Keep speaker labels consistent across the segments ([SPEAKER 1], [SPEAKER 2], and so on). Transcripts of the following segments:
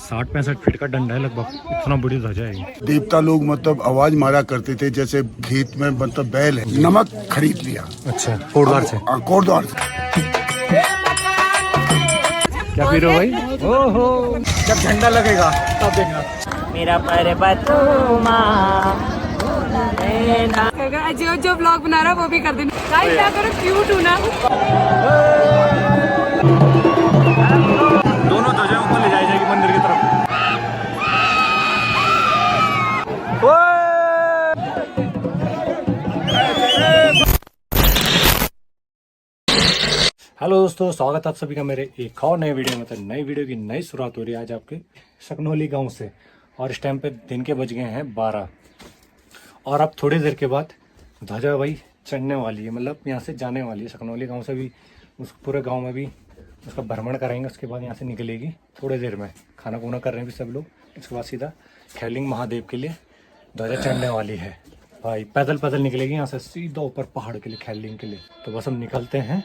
[SPEAKER 1] 60-65 feet का डंडा है लगभग, इतना बड़ी ध्वजा है।
[SPEAKER 2] देवता लोग मतलब आवाज मारा करते थे, जैसे खेत में मतलब बैल है, नमक खरीद लिया।
[SPEAKER 1] अच्छा, कोटद्वार से?
[SPEAKER 2] कोटद्वार से।
[SPEAKER 1] क्या पी रहे हो भाई? ओहो, जब झंडा लगेगा तब देखना।
[SPEAKER 3] मेरा पर्वत जो ब्लॉग बना रहा है वो भी कर देना। गाइस क्या करो, क्यूट हूँ ना।
[SPEAKER 1] दोनों ध्वजाएं ऊपर ले जाई जाएगी मंदिर की तरफ। हेलो दोस्तों, स्वागत है आप सभी का मेरे एक और नए वीडियो में। तो नई वीडियो की नई शुरुआत हो रही है आज आपके सकनौली गांव से। और इस टाइम पे दिन के बज गए हैं 12 और अब थोड़ी देर के बाद ध्वजा भाई चढ़ने वाली है, मतलब यहाँ से जाने वाली है। सकनौली गांव से भी उस पूरे गांव में भी उसका भ्रमण करेंगे, उसके बाद यहाँ से निकलेगी थोड़ी देर में। खाना खूना कर रहे हैं भी सब लोग, इसके बाद सीधा खैलिंग महादेव के लिए ध्वजा चढ़ने वाली है भाई। पैदल पैदल निकलेगी यहाँ से सीधा ऊपर पहाड़ के लिए, खैलिंग के लिए। तो बस हम निकलते हैं।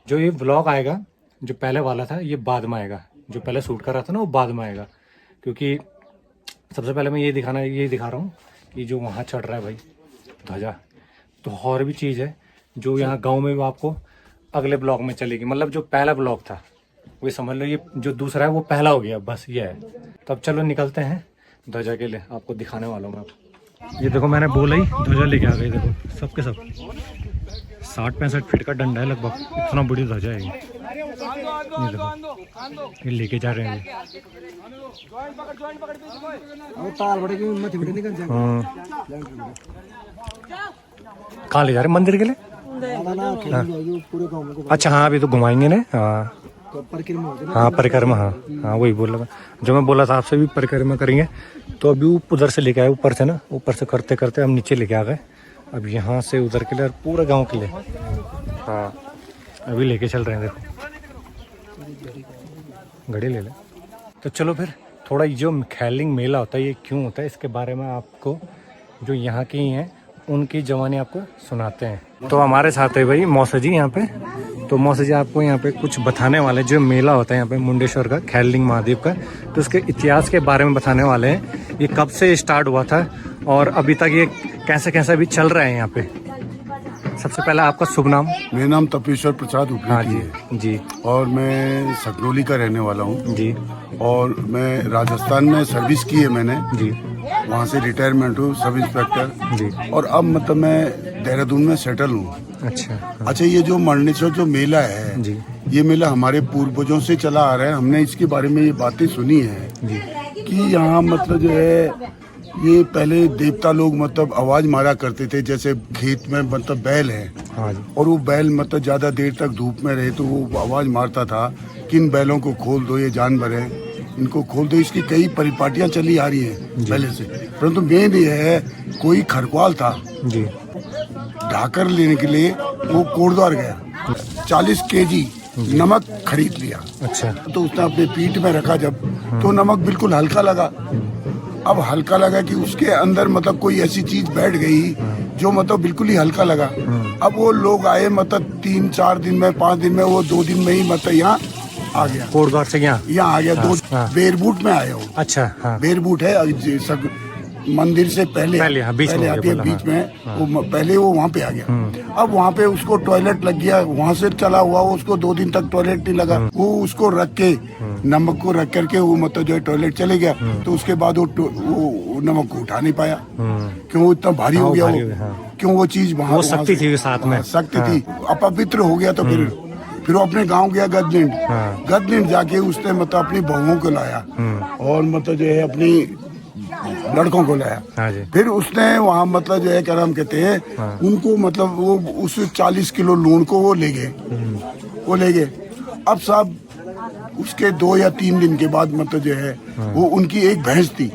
[SPEAKER 1] जो ये व्लॉग आएगा, जो पहले वाला था, ये बाद में आएगा। जो पहले शूट कर रहा था ना, वो बाद में आएगा, क्योंकि सबसे पहले मैं ये दिखा रहा हूँ कि जो वहाँ चढ़ रहा है भाई ध्वजा। तो और भी चीज़ है जो यहाँ गांव में भी आपको अगले ब्लॉग में चलेगी। मतलब जो पहला ब्लॉग था वही समझ लो, ये जो दूसरा है वो पहला हो गया, बस ये है। तो अब चलो निकलते हैं ध्वजा के लिए, आपको दिखाने वाला हूँ मैं। ये देखो, मैंने बोला ही ध्वजा लेके आ गई। देखो सबके सब 60-65 फीट का डंडा है लगभग, इतना बड़ी ध्वजा है ये देखो, ये लेके जा रहे हैं। कहाँ ले जा रहे हैं? मंदिर के लिए? हाँ। अच्छा हाँ, अभी तो घुमाएंगे ना। हाँ हाँ, परिक्रमा। हाँ वही बोल रहा, जो मैं बोला था आपसे भी परिक्रमा करेंगे। तो अभी उधर से लेके आए, ऊपर से ना, ऊपर से करते करते हम नीचे लेके आ गए। अब यहाँ से उधर के लिए और पूरे गांव के लिए। हाँ अभी लेके चल रहे हैं। देखो घड़ी ले ले। तो चलो फिर थोड़ा जो खैलिंग मेला होता है ये क्यों होता है, इसके बारे में आपको जो यहाँ की हैं उनकी जवानी आपको सुनाते हैं। तो हमारे साथ है भाई मौसा जी यहाँ पे। तो मौसा जी आपको यहाँ पे कुछ बताने वाले, जो मेला होता है यहाँ पे मुंडेश्वर का, खैलिंग महादेव का, तो उसके इतिहास के बारे में बताने वाले हैं। ये कब से स्टार्ट हुआ था और अभी तक ये कैसे कैसे अभी चल रहा है यहाँ पे। सबसे पहला आपका शुभ नाम?
[SPEAKER 2] मेरा नाम तपेश्वर प्रसाद उप्रेती
[SPEAKER 1] हाँ जी
[SPEAKER 2] है
[SPEAKER 1] जी।
[SPEAKER 2] और मैं सकनौली का रहने वाला हूँ
[SPEAKER 1] जी।
[SPEAKER 2] और मैं राजस्थान में सर्विस की है मैंने जी। वहाँ से रिटायरमेंट हूँ, सब इंस्पेक्टर जी। और अब मतलब मैं देहरादून में सेटल हूँ।
[SPEAKER 1] अच्छा हाँ।
[SPEAKER 2] अच्छा, ये जो मरणेश्वर जो मेला है जी, ये मेला हमारे पूर्वजों से चला आ रहा है। हमने इसके बारे में ये बातें सुनी है जी कि यहाँ मतलब जो है, ये पहले देवता लोग मतलब आवाज मारा करते थे, जैसे खेत में मतलब बैल है हाँ जी। और वो बैल मतलब ज्यादा देर तक धूप में रहे तो वो आवाज मारता था कि इन बैलों को खोल दो, ये जानवर है, इनको खोल दो। इसकी कई परिपाटियां चली आ रही हैं पहले से, परंतु मेन ये है, कोई खरकवाल था जी, ढाकर लेने के लिए वो कोटद्वार गया, 40 केजी नमक खरीद लिया। अच्छा। तो उसने अपने पीठ में रखा जब, तो नमक बिल्कुल हल्का लगा। अब हल्का लगा कि उसके अंदर मतलब कोई ऐसी चीज बैठ गई जो मतलब बिल्कुल ही हल्का लगा। अब वो लोग आए मतलब 3-4 दिन में, 5 दिन में, वो 2 दिन में ही मतलब यहाँ आ गया, कोटद्वार से यहाँ आ गया। हाँ, 2 बेरबूट में आया वो। अच्छा हाँ। बेरबूट है मंदिर से पहले आती है बीच में। वो पहले वो वहाँ पे आ गया। अब वहाँ पे उसको टॉयलेट लग गया, वहाँ से चला हुआ उसको 2 दिन तक टॉयलेट नहीं लगा। वो उसको रख के, नमक को रख करके वो मतलब जो है टॉयलेट चले गया। तो उसके बाद वो नमक को उठा नहीं पाया, क्यों वो इतना भारी हो गया वो, क्यों वो चीज वहाँ शक्ति थी साथ में, शक्ति थी, अपवित्र हो गया। तो फिर वो अपने गांव गया गदलिंड जाके उसने मतलब अपनी बहुओं को लाया और मतलब जो है अपनी लड़कों को लाया। हाँ जी। फिर उसने वहाँ मतलब जो है क्या नाम कहते हैं, उनको मतलब वो उस 40 किलो लूण को वो ले गए। अब साहब उसके 2 या 3 दिन के बाद मतलब जो है वो उनकी एक भैंस थी,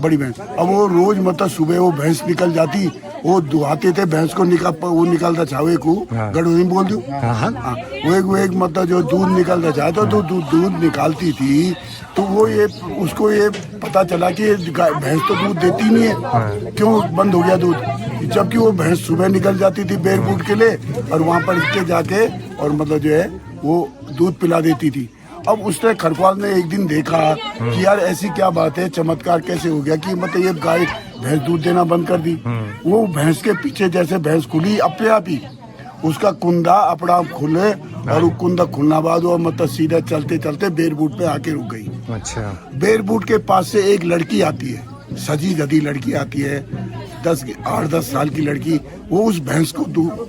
[SPEAKER 2] बड़ी भैंस। अब वो रोज मतलब सुबह वो भैंस निकल जाती, वो दुहाते थे भैंस को, वो निकलता छावे को गड़ोनी बोल दूं। वो एक मतलब जो दूध निकलता चाहे तो दूध निकालती थी। तो वो उसको ये पता चला कि भैंस तो दूध देती नहीं है, क्यों बंद हो गया दूध, जबकि वो भैंस सुबह निकल जाती थी बेरबूट के लिए और वहाँ पर इसके जाके और मतलब जो है वो दूध पिला देती थी। अब उसने खरकवाल ने एक दिन देखा कि यार ऐसी क्या बात है, चमत्कार कैसे हो गया कि मतलब ये गाय भैंस दूध देना बंद कर दी। वो भैंस के पीछे जैसे भैंस खुली अपने आप ही उसका कुंदा अपना आप खुले और वो कुंदा खुलना बाद वो मतलब सीधा चलते चलते बेरबूट पे आके रुक गई।
[SPEAKER 1] अच्छा।
[SPEAKER 2] बेरबूट के पास से एक लड़की आती है, सजी धजी लड़की आती है, 8-10 साल की लड़की। वो उस भैंस को दूध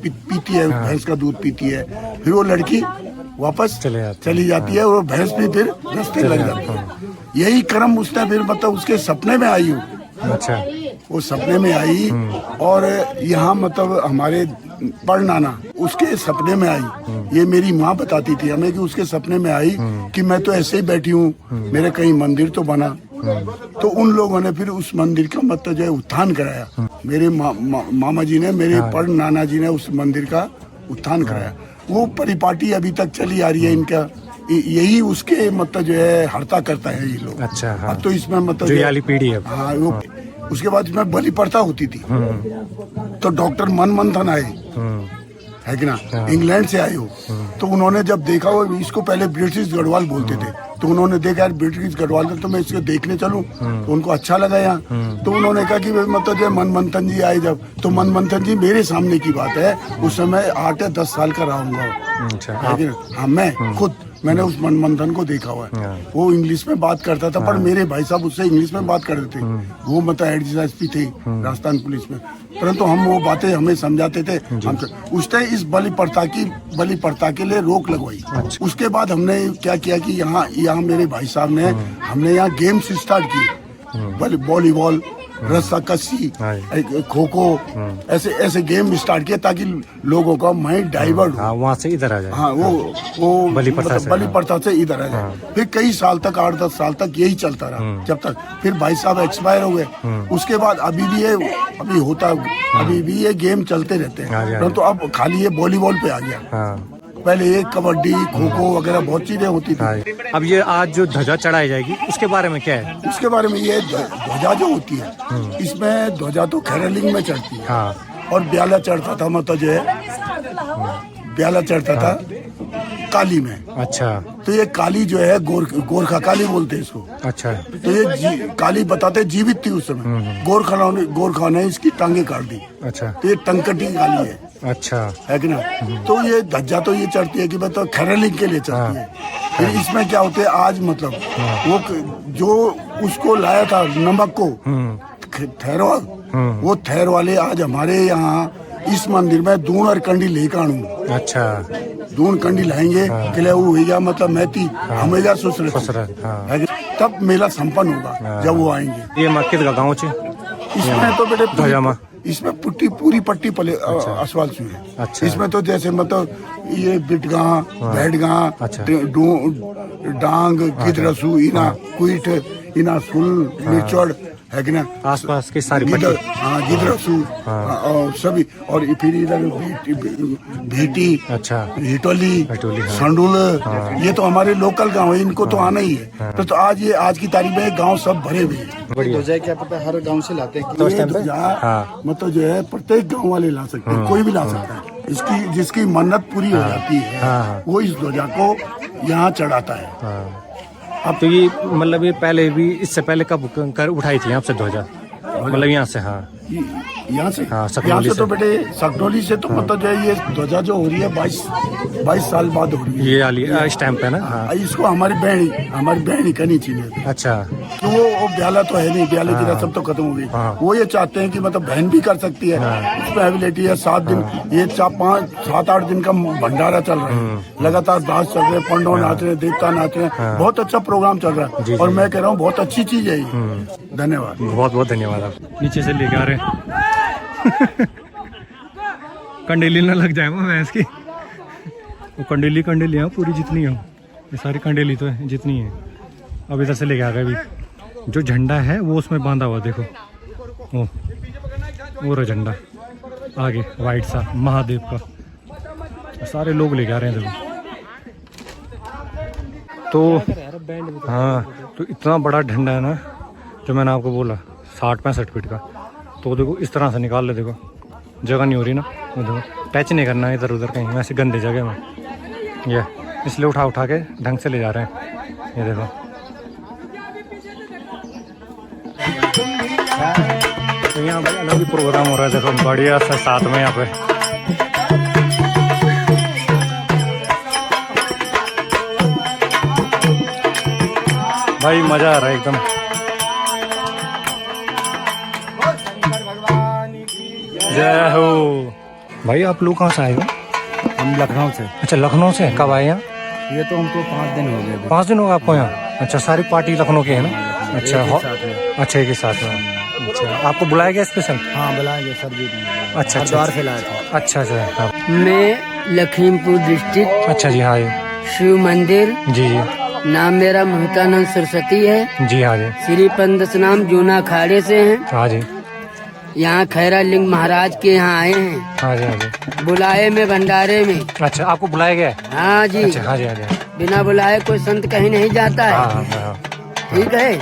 [SPEAKER 2] पीती है, भैंस का दूध पीती है। फिर वो लड़की वापस चली जाती है और भैंस भी फिर रास्ते लग जाती है। यही क्रम उसने फिर मतलब उसके सपने में आई हूँ।
[SPEAKER 1] अच्छा।
[SPEAKER 2] वो सपने में आई और यहाँ मतलब हमारे परनाना उसके सपने में आई। ये मेरी माँ बताती थी हमें कि उसके सपने में आई कि मैं तो ऐसे ही बैठी हूँ, मेरे कहीं मंदिर तो बना। तो उन लोगों ने फिर उस मंदिर का मतलब जो है उत्थान कराया। मेरे मामा जी ने, मेरे परनाना जी ने उस मंदिर का उत्थान कराया। वो परिपाटी अभी तक चली आ रही है इनका। यही उसके मतलब जो है हरता करता है ये लोग।
[SPEAKER 1] अच्छा। हाँ।
[SPEAKER 2] अब तो इसमें मतलब
[SPEAKER 1] जो वाली पीढ़ी है।
[SPEAKER 2] हाँ, वो उसके बाद इसमें बलि प्रथा होती थी। तो डॉक्टर मनमंथन आए, है कि ना, इंग्लैंड से आए हो। तो उन्होंने जब देखा, वो इसको पहले ब्रिटिश गढ़वाल बोलते थे, तो उन्होंने देखा यार ब्रिटिश गढ़वाल तो मैं इसको देखने चलूं। तो उनको अच्छा लगा यहाँ। तो उन्होंने कहा कि मतलब जो मनमंथन जी आए जब, तो मनमंथन जी मेरे सामने की बात है, उस समय 8 या 10 साल का रहा हूँ। हाँ, मैं खुद मैंने उस मनमंथन को देखा हुआ है। वो इंग्लिश में बात करता था, पर मेरे भाई साहब उससे इंग्लिश में बात करते थे। वो मतलब एडीएसपी थे राजस्थान पुलिस में, परंतु हम वो बातें हमें समझाते थे। हम उसने इस बलि प्रथा के लिए रोक लगवाई। उसके बाद हमने क्या किया कि यहाँ मेरे भाई साहब ने, हमने यहाँ गेम्स स्टार्ट किए, वॉलीबॉल, रस्सा कस्सी, खो खो, ऐसे गेम स्टार्ट किए ताकि लोगों का माइंड डाइवर्ट हो,
[SPEAKER 1] वहाँ से इधर आ जाए।
[SPEAKER 2] हाँ, वो बलि प्रथा से इधर आ जाए। फिर कई साल तक, 8-10 साल तक यही चलता रहा, जब तक फिर भाई साहब एक्सपायर हो गए। उसके बाद अभी भी ये गेम चलते रहते हैं, परंतु अब खाली ये वॉलीबॉल पे आ गया। पहले ये कबड्डी, खो खो वगैरह बहुत चीजें होती थी।
[SPEAKER 1] अब ये आज जो ध्वजा चढ़ाई जाएगी उसके बारे में क्या है?
[SPEAKER 2] उसके बारे में ये ध्वजा जो होती है, इसमें ध्वजा तो खैरलिंग में चढ़ती है। और ब्याला चढ़ता था, मतलब जो है ब्याला चढ़ता था काली में। अच्छा। तो ये काली जो है गोरखा काली बोलते हैं इसको। अच्छा। तो ये काली बताते जीवित थी उस समय। गोरखा ने इसकी टांगे काट दी। अच्छा। तो ये टंकटी काली है। अच्छा, है कि ना। तो ये ध्वजा तो ये चढ़ती है कि मतलब खैरलिंग के लिए चढ़ती है। फिर इसमें क्या होते है आज मतलब वो जो उसको लाया था नमक को, वो थैर वाले आज हमारे यहाँ इस मंदिर में दून और कंडी लेकर आऊँ। अच्छा। दून कंडी लाएंगे कि वो भैया मतलब मैती हमेशा ससुर, तब मेला संपन्न होगा जब वो आएंगे।
[SPEAKER 1] ये मक्के का गाँव छे।
[SPEAKER 2] इसमें तो बेटे इसमें पूरी पट्टी पले असवाल से है। अच्छा। इसमें तो जैसे मतलब ये बिटगा, बैठगा, डांग, गिदरसू, इना कुइट, इना सुल, मिर्चड़, है कि ना,
[SPEAKER 1] आसपास के सारी
[SPEAKER 2] गिदरसू और सभी। और फिर इधर भीटी, अच्छा, हिटोली, संडुल, ये तो हमारे लोकल गांव है, इनको तो आना ही है। तो आज की तारीख में गांव सब भरे हुए हैं। ध्वजा क्या पता हर गांव से लाते हैं। मतलब जो है प्रत्येक गांव वाले ला सकते हैं, कोई भी ला सकता है। जिसकी मन्नत पूरी हो जाती है वो इस ध्वजा को यहाँ चढ़ाता है।
[SPEAKER 1] अब तो ये मतलब ये पहले भी, इससे पहले कब कर उठाई थी आपसे ध्वजा? मतलब यहाँ से? हाँ,
[SPEAKER 2] यहाँ से तो बेटे सकनौली से तो मतलब जो है ये ध्वजा जो हो रही है 22 साल बाद हो रही है।
[SPEAKER 1] ये वाली इस टाइम पे ना। हाँ।
[SPEAKER 2] इसको हमारी बहन ही करनी चाहिए। अच्छा। तो वो ब्याला तो है नहीं, ब्याले की रस्म तो खत्म हो गई। वो ये चाहते हैं कि मतलब बहन भी कर सकती है, उसमें एबिलिटी है। 7 दिन, ये 7-8 दिन का भंडारा चल रहा है, लगातार डांस चल रहे हैं, पंडो नाच रहे हैं, देवता नाच रहे हैं, बहुत अच्छा प्रोग्राम चल रहा है। और मैं कह रहा हूँ बहुत अच्छी चीज है ये। धन्यवाद,
[SPEAKER 1] बहुत बहुत धन्यवाद। आप नीचे से लेके आ रहे हैं कंडेली ना लग जाए वो भैंस की। वो कंडेली है पूरी, जितनी है ये सारी कंडेली तो है जितनी है। अब इधर से लेके आ गए। अभी जो झंडा है वो उसमें बांधा हुआ, देखो वो रहा झंडा आगे वाइट सा महादेव का। सारे लोग लेके आ रहे हैं देखो। तो हाँ, तो इतना बड़ा झंडा है ना, जो मैंने आपको बोला 60-65 फीट का। तो देखो इस तरह से निकाल ले, देखो जगह नहीं हो रही ना, वो देखो टच नहीं करना इधर उधर कहीं, वैसे गंदे जगह में। ये इसलिए उठा उठा के ढंग से ले जा रहे हैं। ये देखो तो यहाँ पे अलग ही प्रोग्राम हो रहा है। देखो बढ़िया सा साथ में यहाँ पे भाई मजा आ रहा है एकदम। जय हो। भाई आप लोग कहाँ से आए हो?
[SPEAKER 4] हम लखनऊ से।
[SPEAKER 1] अच्छा लखनऊ से, कब आए यहाँ?
[SPEAKER 4] ये तो हमको 5 दिन हो गए।
[SPEAKER 1] 5 दिन हो गए आपको यहाँ? अच्छा सारी पार्टी लखनऊ की है ना? अच्छा अच्छा एक ही साथ में। अच्छा आपको बुलाया गया स्पेशल?
[SPEAKER 4] हाँ बुलाएंगे सर जी।
[SPEAKER 1] अच्छा
[SPEAKER 4] हरिद्वार से लाए थे।
[SPEAKER 1] अच्छा अच्छा हाँ।
[SPEAKER 5] मैं लखीमपुर डिस्ट्रिक्ट
[SPEAKER 1] अच्छा जी हाँ जी
[SPEAKER 5] शिव मंदिर,
[SPEAKER 1] जी जी
[SPEAKER 5] नाम मेरा महतानंद सरस्वती है।
[SPEAKER 1] जी हाँ जी
[SPEAKER 5] श्री पंदसनाम जूना अखाड़े से हैं।
[SPEAKER 1] हाँ जी
[SPEAKER 5] यहाँ खैरा लिंग महाराज के यहाँ आए हैं,
[SPEAKER 1] हाँ जी हाँ जी।
[SPEAKER 5] बुलाए में भंडारे में।
[SPEAKER 1] अच्छा आपको बुलाया गया है?
[SPEAKER 5] हाँ जी।
[SPEAKER 1] अच्छा हाँ जी हाँ जी
[SPEAKER 5] बिना बुलाए कोई संत कहीं नहीं जाता
[SPEAKER 1] हाँ
[SPEAKER 5] है।
[SPEAKER 1] हाँ हाँ
[SPEAKER 5] ठीक है।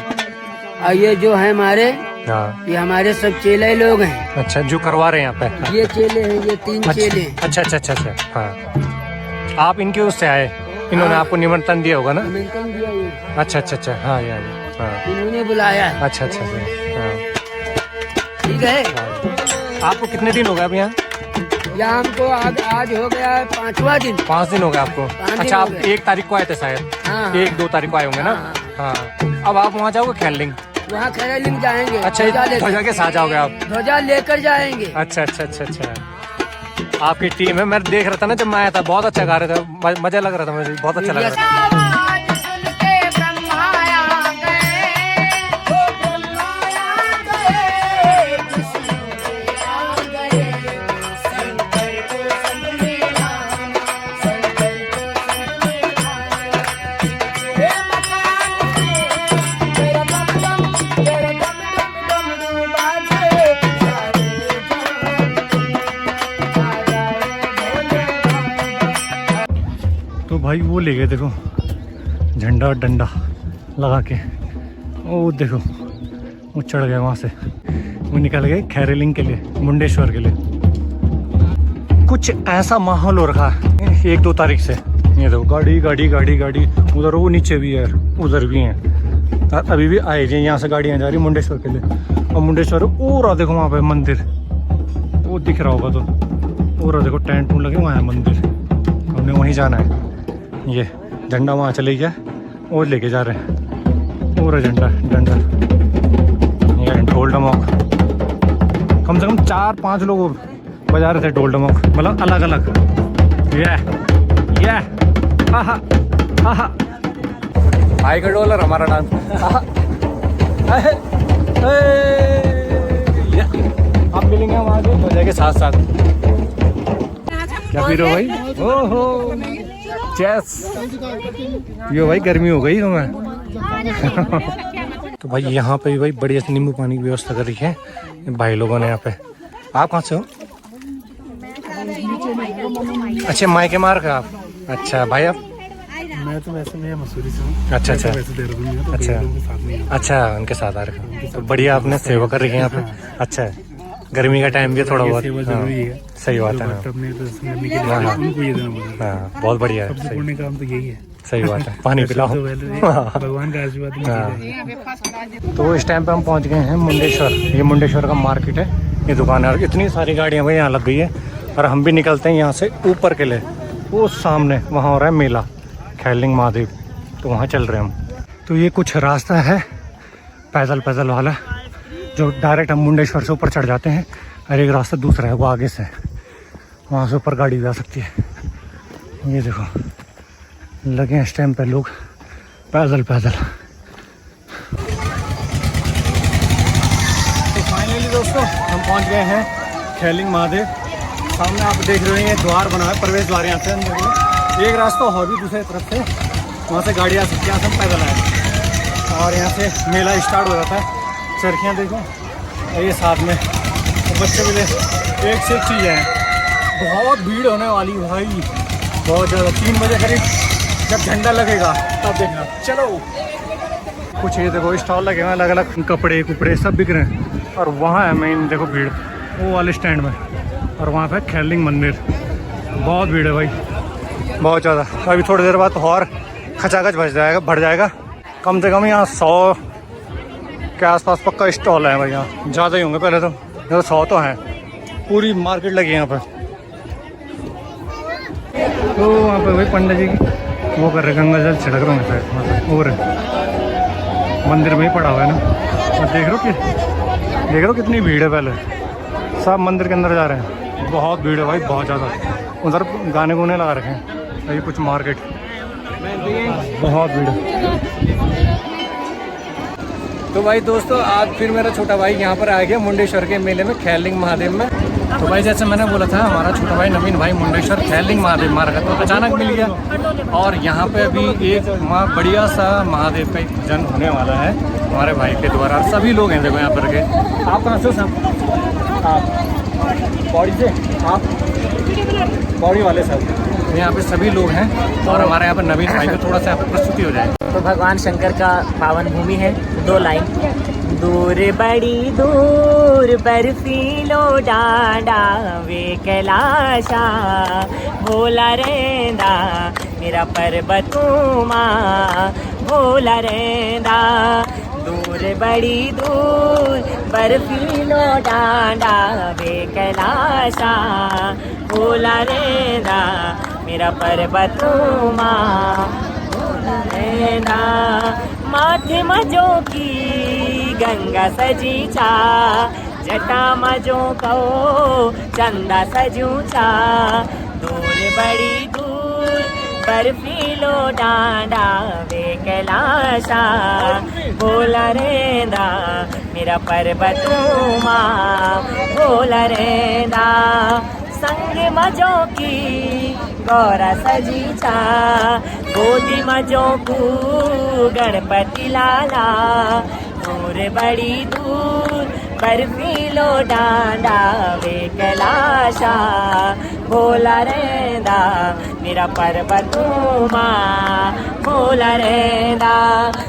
[SPEAKER 5] और ये जो है हमारे,
[SPEAKER 1] हाँ।
[SPEAKER 5] ये हमारे सब चेले लोग हैं।
[SPEAKER 1] अच्छा जो करवा रहे हैं यहाँ पे?
[SPEAKER 5] ये चेले हैं, ये 3 चेले हैं।
[SPEAKER 1] अच्छा अच्छा अच्छा अच्छा हाँ। आप इनके उससे आए, इन्होंने आपको निमंत्रण दिया होगा ना?
[SPEAKER 5] निमंत्रण दिया ये,
[SPEAKER 1] अच्छा अच्छा अच्छा हाँ यार हाँ।
[SPEAKER 5] इन्होंने बुलाया है।
[SPEAKER 1] अच्छा अच्छा अच्छा हाँ।
[SPEAKER 5] ठीक है।
[SPEAKER 1] आपको कितने दिन हो गए अब यहाँ?
[SPEAKER 5] यहाँ हमको आज हो गया है 5वां दिन।
[SPEAKER 1] 5 दिन हो गए आपको?
[SPEAKER 5] 5 दिन
[SPEAKER 1] अच्छा
[SPEAKER 5] हो
[SPEAKER 1] आप
[SPEAKER 5] गए।
[SPEAKER 1] 1 तारीख को आए थे शायद?
[SPEAKER 5] हाँ।
[SPEAKER 1] 1-2 तारीख को आए होंगे ना? हाँ। अब आप वहाँ जाओगे खैरलिंग?
[SPEAKER 5] वहाँ खैरा लिंग जाएंगे।
[SPEAKER 1] अच्छा ध्वजा के साथ जाओगे आप?
[SPEAKER 5] ध्वजा लेकर जाएंगे।
[SPEAKER 1] अच्छा अच्छा अच्छा अच्छा आपकी टीम है। मैं देख रहा था ना जब मैं आया था, बहुत अच्छा गा रहे थे, मजा लग रहा था मुझे, बहुत अच्छा लग रहा था। तो भाई वो ले गए देखो झंडा डंडा लगा के, वो देखो वो चढ़ गए वहाँ से, वो निकल गए खैरलिंग के लिए, मुंडेश्वर के लिए। कुछ ऐसा माहौल हो रखा है 1-2 तारीख से। ये देखो गाड़ी गाड़ी गाड़ी गाड़ी, उधर वो नीचे भी है, उधर भी है, अभी भी आए जी। यहाँ से गाड़ियाँ जा रही मुंडेश्वर के लिए। और मुंडेश्वर और देखो वहाँ पे मंदिर, वो दिख रहा होगा तो, और देखो टेंट टूट लगे, वहाँ है मंदिर, हमने वहीं जाना है। ये झंडा वहाँ चले गया और लेके जा रहे हैं, और झंडा डंडा, ये ढोल डमोक। कम से कम 4-5 लोग बजा रहे थे ढोल डमोक, मतलब अलग अलग। ये आहा आहा हाई का डॉलर हमारा डांस। आप मिलेंगे वहाँ के ध्वजा के साथ साथ। क्या पी रहे हो भाई? ओहो चेस पियो भाई, गर्मी हो गई तुम्हें। तो भाई यहाँ पे भाई बढ़िया से नींबू पानी की व्यवस्था कर रही है भाई लोगों ने यहाँ पे। आप कहाँ से हो? अच्छा मायके मार का आप? अच्छा भाई आप?
[SPEAKER 4] मैं तो वैसे मैं मसूरी से हूँ।
[SPEAKER 1] अच्छा अच्छा अच्छा अच्छा उनके साथ आ रहे हैं। तो बढ़िया आपने सेवा कर रही है यहाँ पे। अच्छा है, गर्मी का टाइम भी है थोड़ा बहुत। सही बात है। हाँ बहुत बढ़िया है,
[SPEAKER 4] पुण्य काम तो यही है।
[SPEAKER 1] सही बात है। पानी पिलाओ,
[SPEAKER 4] भगवान का आशीर्वाद।
[SPEAKER 1] तो इस टाइम पे हम पहुंच गए हैं मुंडेश्वर। ये मुंडेश्वर का मार्केट है, ये दुकान है, इतनी सारी गाड़ियाँ भाई यहाँ लग गई है। और हम भी निकलते हैं यहाँ से ऊपर के लिए, वो सामने वहाँ हो रहा है मेला खैरलिंग महादेव, तो वहाँ चल रहे हैं हम। तो ये कुछ रास्ता है पैदल पैदल वाला, जो डायरेक्ट हम मुंडेश्वर से ऊपर चढ़ जाते हैं। और एक रास्ता दूसरा है, वो आगे से, वहाँ से ऊपर गाड़ी जा सकती है। ये देखो लगे हैं इस टाइम पे लोग पैदल पैदल। तो फाइनली दोस्तों हम पहुँच गए हैं खैरलिंग महादेव। सामने आप देख रहे हैं ये द्वार बना है, प्रवेश द्वार। यहाँ से एक रास्ता और भी दूसरी तरफ से, वहाँ से गाड़ी आ सकती है। यहाँ से हम पैदल आए और यहाँ से मेला स्टार्ट हो रहा था। चरखियाँ देखो, ये साथ में तो बच्चे मिले, एक से एक चीज़ है। बहुत भीड़ होने वाली भाई, बहुत ज़्यादा। 3 बजे करीब जब झंडा लगेगा तब देखना। चलो कुछ ये देखो स्टॉल लगे हुए हैं, अलग अलग कपड़े कुपड़े सब बिक रहे हैं। और वहाँ है मेन देखो भीड़, वो वाले स्टैंड में। और वहाँ पे खैरलिंग मंदिर, बहुत भीड़ है भाई। बहुत ज़्यादा। अभी थोड़ी देर बाद तो और खचाखच बढ़ जाएगा। कम से कम यहाँ 100 के आसपास पक्का स्टॉल है भाई। यहाँ ज़्यादा ही होंगे, पहले तो 100 तो हैं। पूरी मार्केट लगी है यहाँ पर। तो वहाँ पे वही पंडित जी की वो कर रहे, गंगा जल छिड़क रहे हैं शायद, और मंदिर में ही पड़ा हुआ है ना। और देख रहे हो कितनी भीड़ है। पहले सब मंदिर के अंदर जा रहे हैं, बहुत भीड़ है भाई, बहुत ज़्यादा। उधर गाने गुने लगा रखे हैं। अभी कुछ मार्केट बहुत भीड़ है। तो भाई दोस्तों, आज फिर मेरा छोटा भाई यहाँ पर आ गया मुंडेश्वर के मेले में, खैरलिंग महादेव में। तो भाई जैसे मैंने बोला था, हमारा छोटा भाई नवीन भाई मुंडेश्वर खैरलिंग महादेव मार्ग तो अचानक मिल गया। और यहाँ पे अभी एक बढ़िया सा महादेव का एक भजन होने वाला है हमारे भाई के द्वारा। सभी लोग हैं देखो यहाँ पर के। आप कहाँ से हो सब? आप पौड़ी से? आप पौड़ी वाले सब? तो यहाँ पे सभी लोग हैं। और हमारे यहाँ पर नवीन भाई को थोड़ा सा यहाँ पर प्रस्तुति हो जाए।
[SPEAKER 6] तो भगवान शंकर का पावन भूमि है। 2 लाइन। दूर बड़ी दूर बर्फीलो डांडा वे कैलाशा भोला रेंदा मेरा पर्वतूमा भोला रेंदा। दूर बड़ी दूर बर्फीलो डांडा वे कैलाशा भोला रेंदा मेरा पर्वतूमा रेंदा। माथे मजो की गंगा सजीचा जटा मजो को चंदा सजूचा। दूर बड़ी दूर बर्फीलो डांडा वे कैलाशा भोला रेंदा मेरा पर्वतूमा भोला रेंदा। संग मजो की गौरा सजीचा गोदी मजो को गणपति लाला। दूर बड़ी दूर बर्फीलो डांडा वे कैलाशा भोला रेंदा मेरा पर्वतूमा भोला रेंदा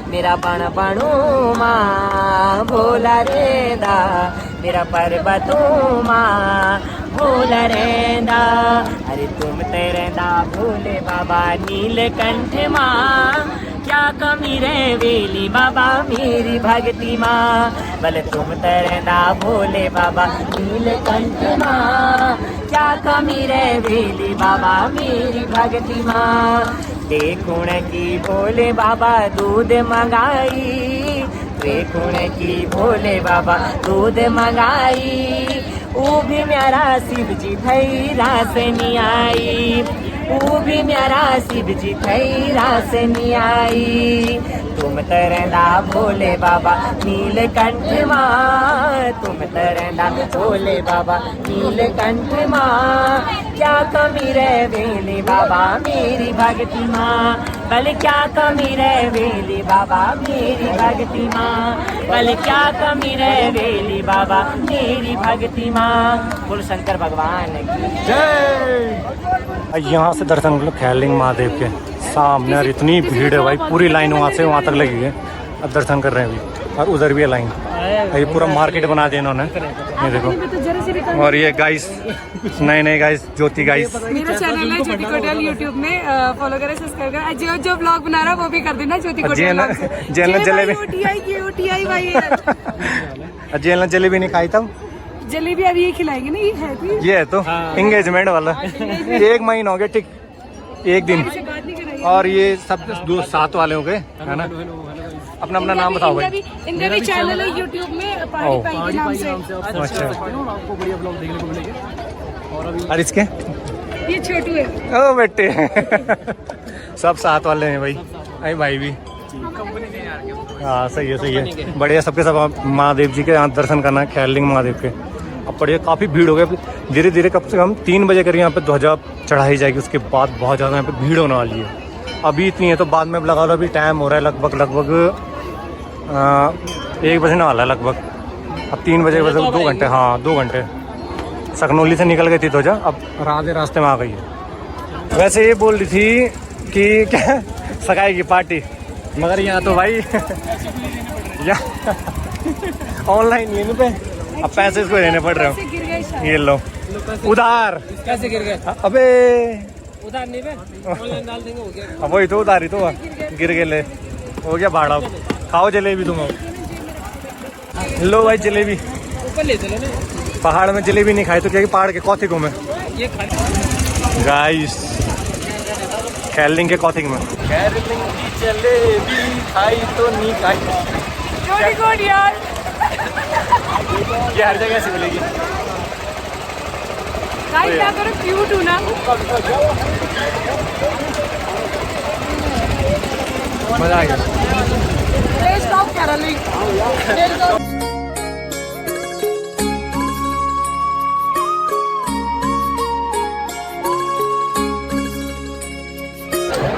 [SPEAKER 6] मेरा बण बणूमा भोला रेंदा मेरा पर्वतूमा भोला रेंदा। अरे तुम तेरेंदा भोले बाबा नीलकंठ माँ क्या कमी रे वेली बाबा मेरी भक्ति माँ। भले तुम तेरेंदा भोले बाबा नीलकंठ माँ क्या कमी रे वेली बाबा मेरी भक्ति माँ। देखुण की भोले बाबा दूध मंगाई देखुण की भोले बाबा दूध मंगाई। वो भी मेरा शिव जी थई रास नहीं आई वो भी मेरा शिव जी थई रास नहीं आई। तुम तरंदा भोले बाबा नीलकंठ माँ तुम तरंदा भोले बाबा नीलकंठ माँ क्या कमी रे वेली बाबा मेरी भक्ति माँ। भले क्या कमी रे वेली बाबा मेरी भक्ति माँ भले क्या कमी रे वेली बाबा मेरी भक्ति माँ। बोल शंकर भगवान की
[SPEAKER 1] जय। यहाँ से दर्शन कर लो खैरलिंग महादेव के सामने। और इतनी भीड़ है भाई, पूरी लाइन वहाँ से वहाँ तक लगी है। अब दर्शन कर रहे हैं अभी। और उधर भी है लाइन। ये पूरा मार्केट बना दिया इन्होंने, ये देखो। और ये गाइस नए गाइस ज्योति गाइस
[SPEAKER 3] मेरा चैनल है ज्योति कोटियाल यूट्यूब में, फॉलो करें सब्सक्राइब करें। जो ब्लॉग बना रहा वो भी कर देना ज्योति कोटियाल।
[SPEAKER 1] जेल जलेबी नहीं खाई तब
[SPEAKER 3] जलेबी अभी ये खिलाएंगे ना,
[SPEAKER 1] ये है तो एंगेजमेंट वाला। 1 महीना हो गया ठीक 1 दिन। और ये सब 2-7 वाले हो गए है ना। अपना अपना नाम बताओ भाई।
[SPEAKER 3] इनका भी चैनल है यूट्यूब में पानी पाई के नाम से।
[SPEAKER 1] अच्छा
[SPEAKER 4] आपको बढ़िया ब्लॉग देखने को मिलेंगे।
[SPEAKER 1] और इसके
[SPEAKER 3] ये छोटू है।
[SPEAKER 1] ओ बेटे सब 7 वाले हैं भाई। अरे भाई भी हाँ सही है बढ़िया। सबके सब महादेव जी के यहाँ दर्शन करना है खैरलिंग महादेव के। अब बढ़िया काफ़ी भीड़ हो गई। धीरे धीरे कम से कम 3 बजे करीब यहाँ पे ध्वजा चढ़ाई जाएगी। उसके बाद बहुत ज़्यादा यहाँ पे भीड़ होने वाली है। अभी इतनी है तो बाद में लगा लो। अभी टाइम हो रहा है लगभग 1 बजने वाला है लगभग। अब 3 बजे 2 घंटे, हाँ 2 घंटे। सकनौली से निकल गई थी ध्वजा, अब आधे रास्ते में आ गई है। वैसे ये बोल रही थी कि क्या सगाई की पार्टी, मगर यहाँ तो भाई ऑनलाइन लेने पे अब पैसे इसको देने पड़ रहे हो। ये लो उधार।
[SPEAKER 5] कैसे गिर गए?
[SPEAKER 1] अबे
[SPEAKER 4] उधार नहीं में ऑनलाइन डाल देंगे, हो गया।
[SPEAKER 1] अब वही तो उतारी तो गिर गए, हो गया भाड़ा। खाओ जलेबी तुम। लो भाई जलेबी।
[SPEAKER 4] ऊपर ले चलो ना,
[SPEAKER 1] पहाड़ में जलेबी नहीं खाई तो क्या पहाड़ के कौथिक में
[SPEAKER 4] ये खाली
[SPEAKER 1] गाइस कैरलिंग के कौथिक में कैरलिंग की जलेबी खाई तो नहीं खाई।
[SPEAKER 3] वेरी गुड यार।
[SPEAKER 1] ये हर जगह से मिलेगी।
[SPEAKER 3] गाइस मैं थोड़ा क्यूट हूँ ना।
[SPEAKER 1] मजा आ गया।
[SPEAKER 3] टेस्ट ऑफ कैरलिंग।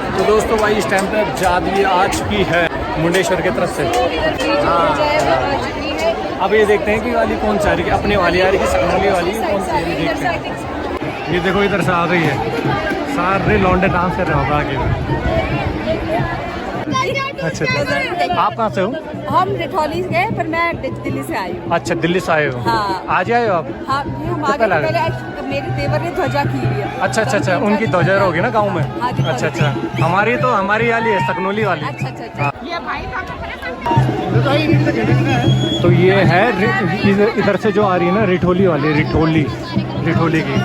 [SPEAKER 1] तो दोस्तों भाई इस टाइम पे जादवी आ चुकी है मुंडेश्वर की तरफ से। अब ये देखते हैं कि वाली कौन सी आ रही है, अपने वाली आ रही है, सकनौली वाली कौन सी आ रही है, देखते हैं। ये देखो इधर से आ गई है, सारे लौंडे डांस कर रहे हो आगे। अच्छा आप कहाँ से हो?
[SPEAKER 3] हम रिठौली गए पर मैं दिल्ली से आई हूँ।
[SPEAKER 1] अच्छा दिल्ली से आए हो।
[SPEAKER 3] हाँ।
[SPEAKER 1] आज आए हो आप?
[SPEAKER 3] हाँ हम आ
[SPEAKER 1] कितना
[SPEAKER 3] गए।
[SPEAKER 1] लगा?
[SPEAKER 3] पहले मेरे देवर ने ध्वजा की हुई है।
[SPEAKER 1] अच्छा अच्छा अच्छा उनकी ध्वजा होगी ना गाँव में।
[SPEAKER 3] हाँ जी,
[SPEAKER 1] अच्छा अच्छा हमारी वाली है सकनौली वाली।
[SPEAKER 3] अच्छा अच्छा अच्छा। ये भाई
[SPEAKER 1] तो ये है इधर से जो आ रही है ना रिठौली वाली, रिठौली की।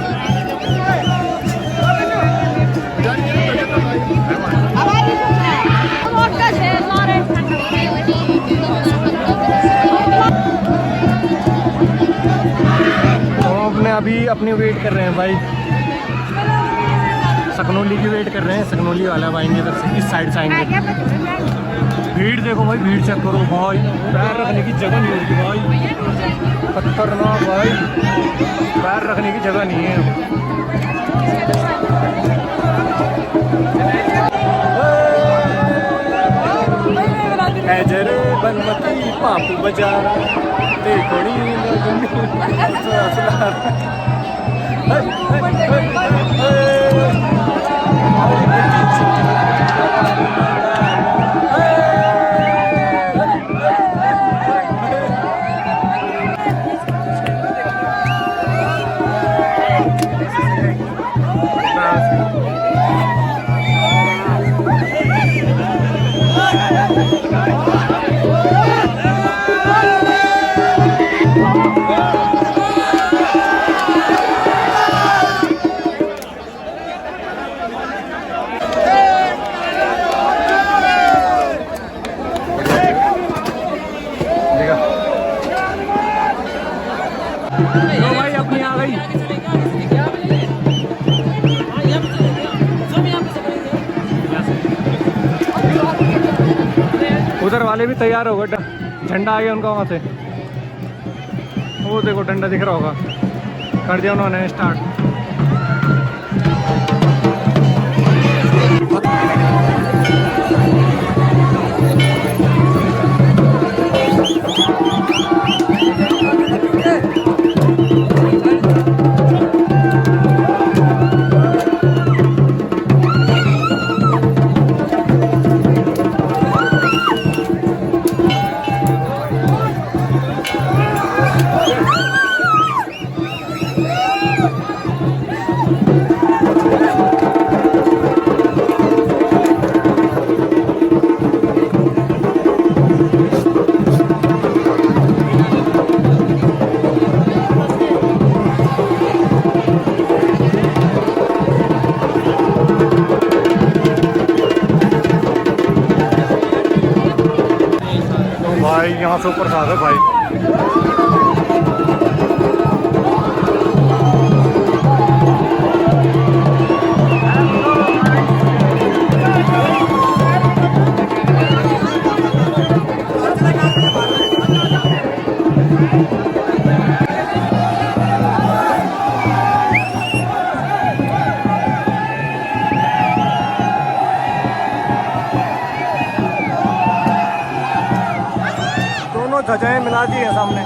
[SPEAKER 1] अभी अपनी वेट कर रहे हैं भाई, सकनौली की वेट कर रहे हैं। सकनौली वाला अब आएंगे इधर से, इस साइड से आएंगे। भीड़ देखो भाई, भीड़ चेक करो भाई, पैर रखने की जगह नहीं होती भाई, खतरनाक भाई, पैर रखने की जगह नहीं है। जरे बनमती पापू बाजार देखोड़ी भाई अपनी आ गई। उधर वाले भी तैयार हो गए, झंडा आ गया उनका वहाँ से, वो देखो डंडा दिख रहा होगा, कर दिया उन्होंने स्टार्ट। भाई यहाँ से ऊपर से आ गए भाई। ध्वजाएं मिला दी है सामने।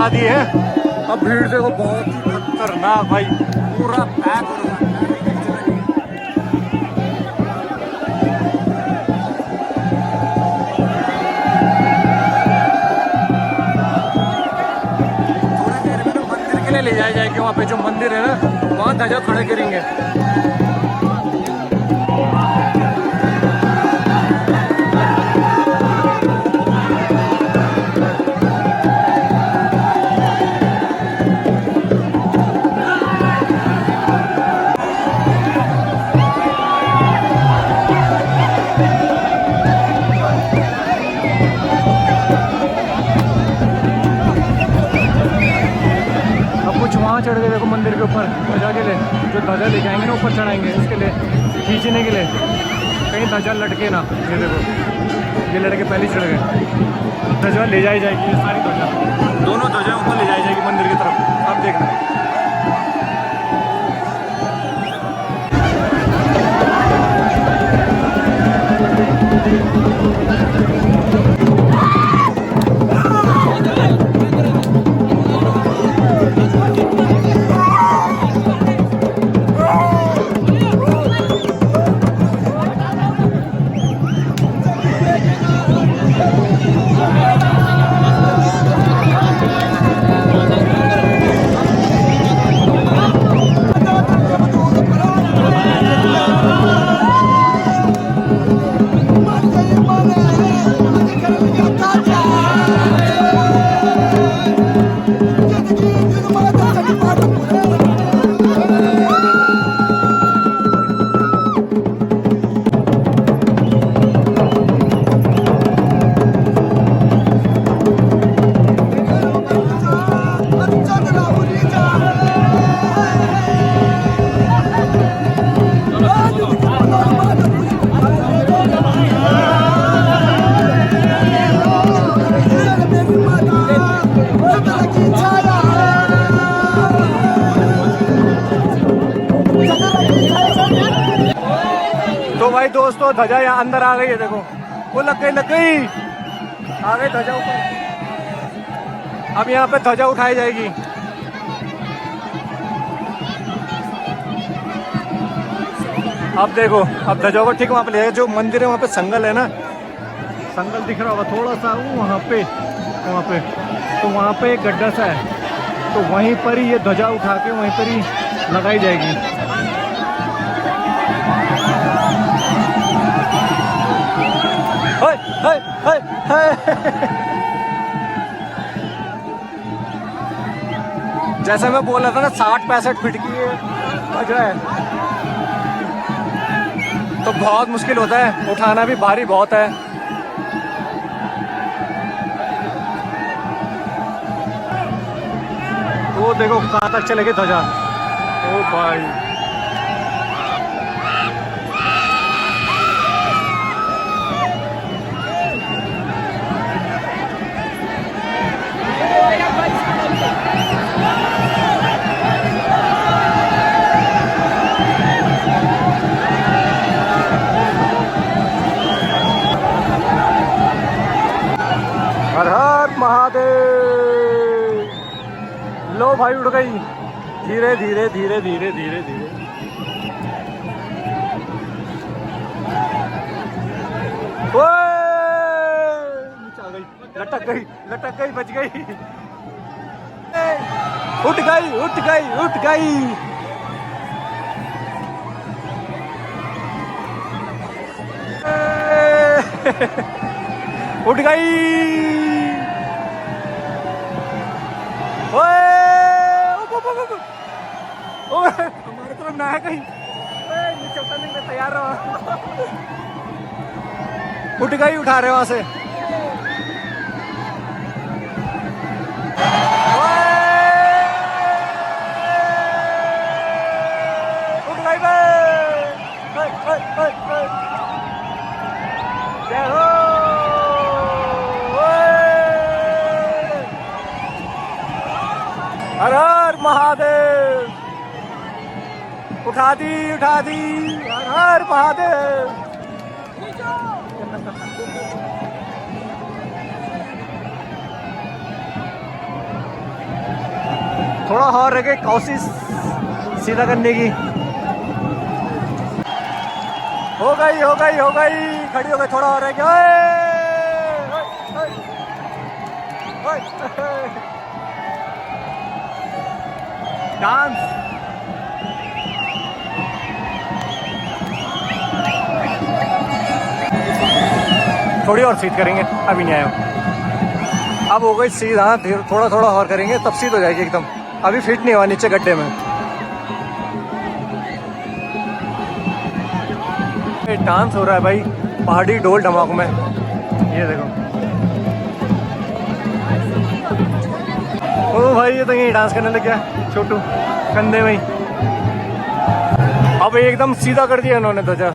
[SPEAKER 1] दी है। अब भीड़ देखो बहुत ही खतरनाक भाई, पूरा पैक हो रहा है। थोड़ी देर में तो मंदिर के लिए ले जाया जाएगी, वहाँ पे जो मंदिर है ना वहाँ ध्वजा खड़े करेंगे। वहाँ चढ़ गए देखो मंदिर के ऊपर ध्वजा के लिए, जो ध्वजा लेके आएंगे ना ऊपर चढ़ाएंगे, इसके लिए खींचने के लिए, कहीं ध्वजा लटके ना। ये देखो ये लड़के पहले चढ़ गए। ध्वजा ले जाई जाएगी, ये सारी ध्वजा, दोनों ध्वजा ऊपर ले जाई जाएगी मंदिर की तरफ। आप देखना भाई दोस्तों ध्वजा यहाँ अंदर आ गई है, देखो वो लग गई आ गई ध्वजा ऊपर। अब यहाँ पे ध्वजा उठाई जाएगी। अब देखो अब ध्वजा को ठीक वहाँ पे ले जाएगा, जो मंदिर है वहाँ पे संगल है ना, संगल दिख रहा होगा थोड़ा सा वहाँ पे तो वहाँ पे एक गड्ढा सा है, तो वहीं पर ही ये ध्वजा उठा के वहीं पर ही लगाई जाएगी। जैसे मैं बोल रहा था ना 60-65 फीट की ये ध्वजा है, तो बहुत मुश्किल होता है, उठाना भी भारी बहुत है। तो देखो कहाँ तक चलेगी ध्वजा। ओ भाई हर हर महादेव। लो भाई उड़ गई, धीरे धीरे धीरे धीरे धीरे धीरे। लटक गई बच गई। उठ गई उठ गई। हमारे तरफ ना है कहीं, नीचे उतरने के लिए तैयार रहो। उठ गई, उठा रहे वहां से। उठ गई जय हो। हर हर महादेव। उठा दी हर हर महादेव। थोड़ा और रह गए कोशिश सीधा करने की। हो गई हो गई हो गई, खड़ी हो गई, थोड़ा और रह गया। डांस थोड़ी और सीध करेंगे, अभी नहीं आया। अब हो गई सीध, हाँ थोड़ा थोड़ा और करेंगे तब सीध हो जाएगी एकदम। अभी फिट नहीं हुआ नीचे गड्ढे में। डांस हो रहा है भाई पहाड़ी ढोल ढमाक में, ये देखो। ओ भाई ये तो यही डांस करने लग गया छोटू कंधे में ही। अब एकदम सीधा कर दिया उन्होंने ध्वजा।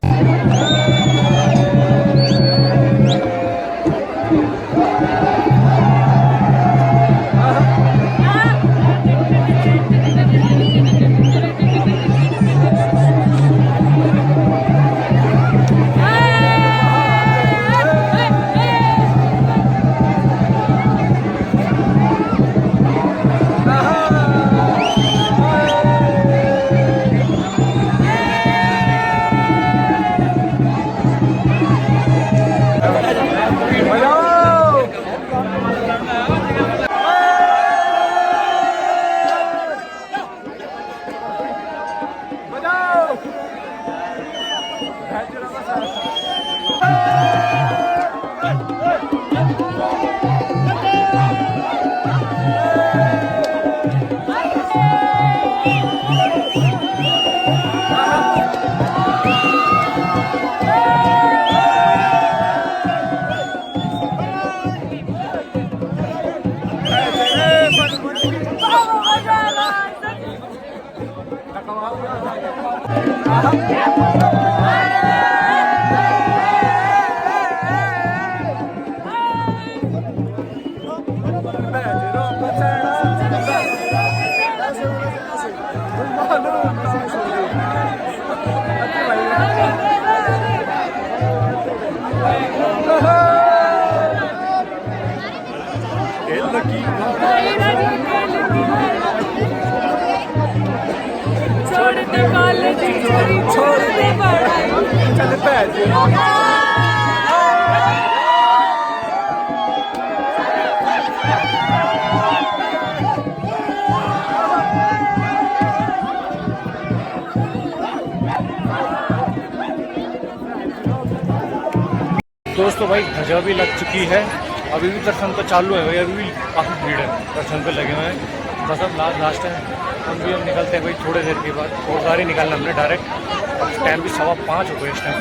[SPEAKER 3] छोड़ दे कॉलेज छोड़ दे पढ़ाई।
[SPEAKER 1] दोस्तों भाई ध्वजा भी लग चुकी है, अभी भी दर्शन तो चालू है भाई, अभी भी काफ़ी भीड़ है, दर्शन पे लगे हुए हैं। बस अब लास्ट है, हम भी अब निकलते हैं भाई थोड़ी देर के बाद। और गाड़ी निकालना हमने डायरेक्ट, अब टाइम भी 5:15 हो गए इस टाइम।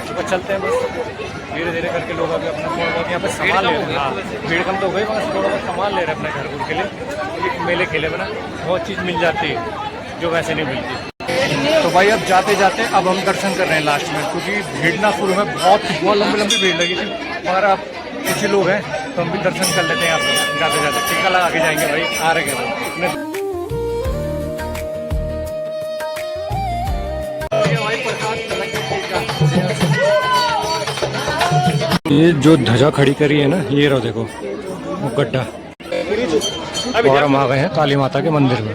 [SPEAKER 1] सुबह चलते हैं बस धीरे धीरे करके। लोग अभी अपना थोड़ा बहुत यहाँ पे सामान ले रहे हैं। हाँ भीड़ कम तो हो गई मगर थोड़ा बहुत सामान ले रहे हैं अपने घर घर के लिए। मेले खेले में ना बहुत चीज़ मिल जाती है जो वैसे नहीं मिलती। तो भाई अब जाते जाते अब हम दर्शन कर रहे हैं लास्ट में, क्योंकि भीड़ ना शुरू में बहुत लंबी लंबी भीड़ लगी थी, मगर अब कुछ ही लोग हैं तो हम भी दर्शन कर लेते हैं यहाँ पर जाते जाते। टीका लगा के जाएंगे भाई, आ रहे हैं। ये जो ध्वजा खड़ी करी है ना, ये रहो देखो वो गड्ढा। और हम आ गए हैं काली माता के मंदिर में।